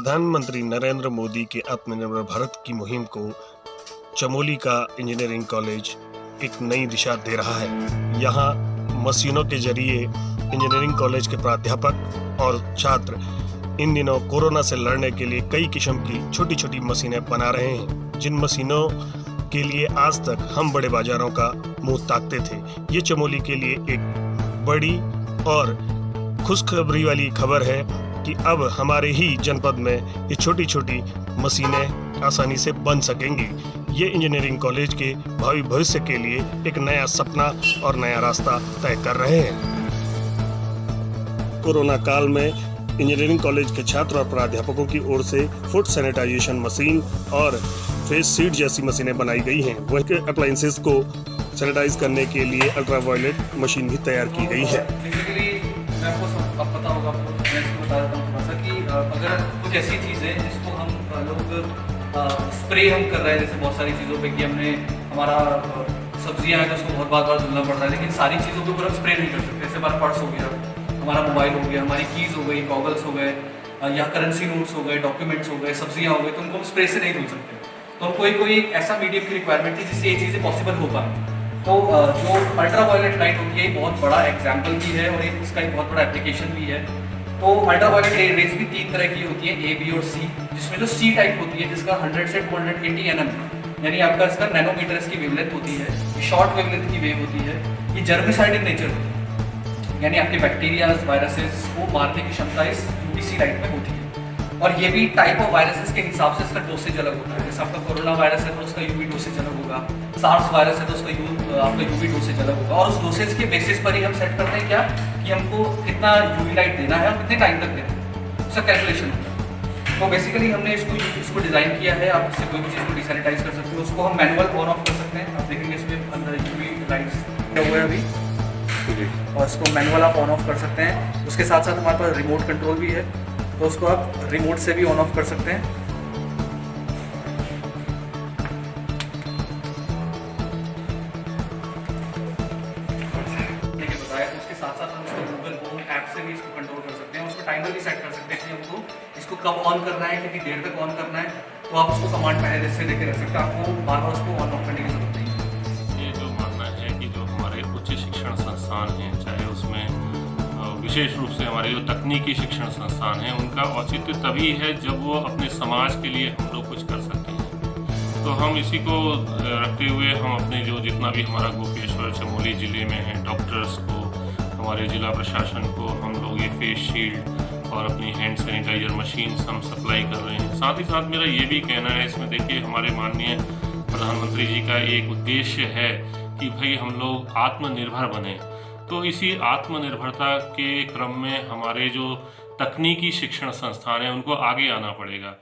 प्रधानमंत्री नरेंद्र मोदी के आत्मनिर्भर भारत की मुहिम को चमोली का इंजीनियरिंग कॉलेज एक नई दिशा दे रहा है। यहाँ मशीनों के जरिए इंजीनियरिंग कॉलेज के प्राध्यापक और छात्र इन दिनों कोरोना से लड़ने के लिए कई किस्म की छोटी छोटी मशीनें बना रहे हैं, जिन मशीनों के लिए आज तक हम बड़े बाजारों का मुंह ताकते थे। ये चमोली के लिए एक बड़ी और खुशखबरी वाली खबर है कि अब हमारे ही जनपद में ये छोटी छोटी मशीनें आसानी से बन सकेंगी। ये इंजीनियरिंग कॉलेज के भावी भविष्य के लिए एक नया सपना और नया रास्ता तय कर रहे हैं। कोरोना काल में इंजीनियरिंग कॉलेज के छात्र और प्राध्यापकों की ओर से फुट सैनिटाइजेशन मशीन और फेस शीट जैसी मशीनें बनाई गई हैं। वहीं अप्लायंसेस को सैनिटाइज करने के लिए अल्ट्रावायलेट मशीन भी तैयार की गई है। मैं आपको अब पता होगा, आपको मैं इसको बता देता हूँ थोड़ा सा कि अगर कुछ ऐसी चीज़ है जिसको हम लोग स्प्रे हम कर रहे हैं, जैसे बहुत सारी चीज़ों पे कि हमने हमारा सब्जियां हैं तो उसको बहुत बार धुलना पड़ रहा है, लेकिन सारी चीज़ों के ऊपर हम स्प्रे नहीं कर सकते। जैसे हमारा पर्स हो गया, हमारा मोबाइल हो गया, हमारी कीज़ हो गई, गॉगल्स हो गए, या करेंसी नोट्स हो गए, डॉक्यूमेंट्स हो गए, सब्जियाँ हो गई, तो उनको हम स्प्रे से नहीं धुल सकते। तो कोई एक ऐसा मीडियम की रिक्वायरमेंट थी जिससे ये चीज़ें पॉसिबल हो पाए। तो जो अल्ट्रा वायलेट लाइट होती है बहुत बड़ा एग्जाम्पल भी है और इसका एक बहुत बड़ा एप्लीकेशन भी है। तो अल्ट्रा वायलेट रेज भी तीन तरह की होती है, ए, बी और सी, जिसमें जो सी टाइप होती है जिसका 100 से 280 nm यानी आपका इसका नैनोमीटर की वेवलेंथ होती है, ये शॉर्ट वेवलेंथ की वेव होती है, ये जर्मिसाइड इन नेचर होती है, यानी आपके बैक्टीरियाज वायरसेस को मारने की क्षमता इस यूवीसी लाइट में होती है। और ये भी टाइप ऑफ वायरसेस के हिसाब से इसका डोसेज अलग होता है। जैसे आपका कोरोना वायरस है तो उसका यूवी डोसेज अलग होगा, सार्स वायरस है तो उसका आपका यूवी डोसेज अलग होगा, और उस डोसेज के बेसिस पर ही हम सेट करते हैं क्या कि हमको कितना यूवी लाइट देना है और कितने टाइम तक देना है, उसका कैलकुलेशन होता है। तो बेसिकली हमने इसको डिज़ाइन किया है। आप इससे कोई भी चीज़ को डिसैनिटाइज कर सकते हो, उसको हम मैनुअल ऑन ऑफ कर सकते हैं। आप देखेंगे इसमें अंदर यूवी लाइट्स क्या हुआ है अभी, और इसको मैनुअल आप ऑन ऑफ कर सकते हैं। उसके साथ साथ हमारे पास रिमोट कंट्रोल भी है, तो उसको आप रिमोट से भी ऑन ऑफ कर सकते हैं। देखिए बताया, तो उसके साथ साथ हम इसको गूगल होम ऐप से भी इसको कंट्रोल कर सकते हैं। उसको टाइमर भी सेट कर सकते हैं कि हमको इसको कब ऑन करना है, कितनी देर तक ऑन करना है। तो आप उसको कमांड पहले से देके रख सकते हैं, आपको बार बार उसको ऑन ऑफ करने की जरूरत नहीं है। ये जो मानना है कि जो हमारे उच्च शिक्षण संस्थान हैं, चाहे उसमें विशेष रूप से हमारे जो तकनीकी शिक्षण संस्थान हैं, उनका औचित्य तभी है जब वो अपने समाज के लिए हम लोग कुछ कर सकते हैं। तो हम इसी को रखते हुए हम अपने जो जितना भी हमारा गोपेश्वर चमोली ज़िले में है, डॉक्टर्स को, हमारे ज़िला प्रशासन को हम लोग ये फेस शील्ड और अपनी हैंड सैनिटाइजर मशीन हम सप्लाई कर रहे हैं। साथ ही साथ मेरा ये भी कहना है, इसमें देखिए हमारे माननीय प्रधानमंत्री जी का एक उद्देश्य है कि भाई हम लोग आत्मनिर्भर बने। तो इसी आत्मनिर्भरता के क्रम में हमारे जो तकनीकी शिक्षण संस्थान हैं उनको आगे आना पड़ेगा।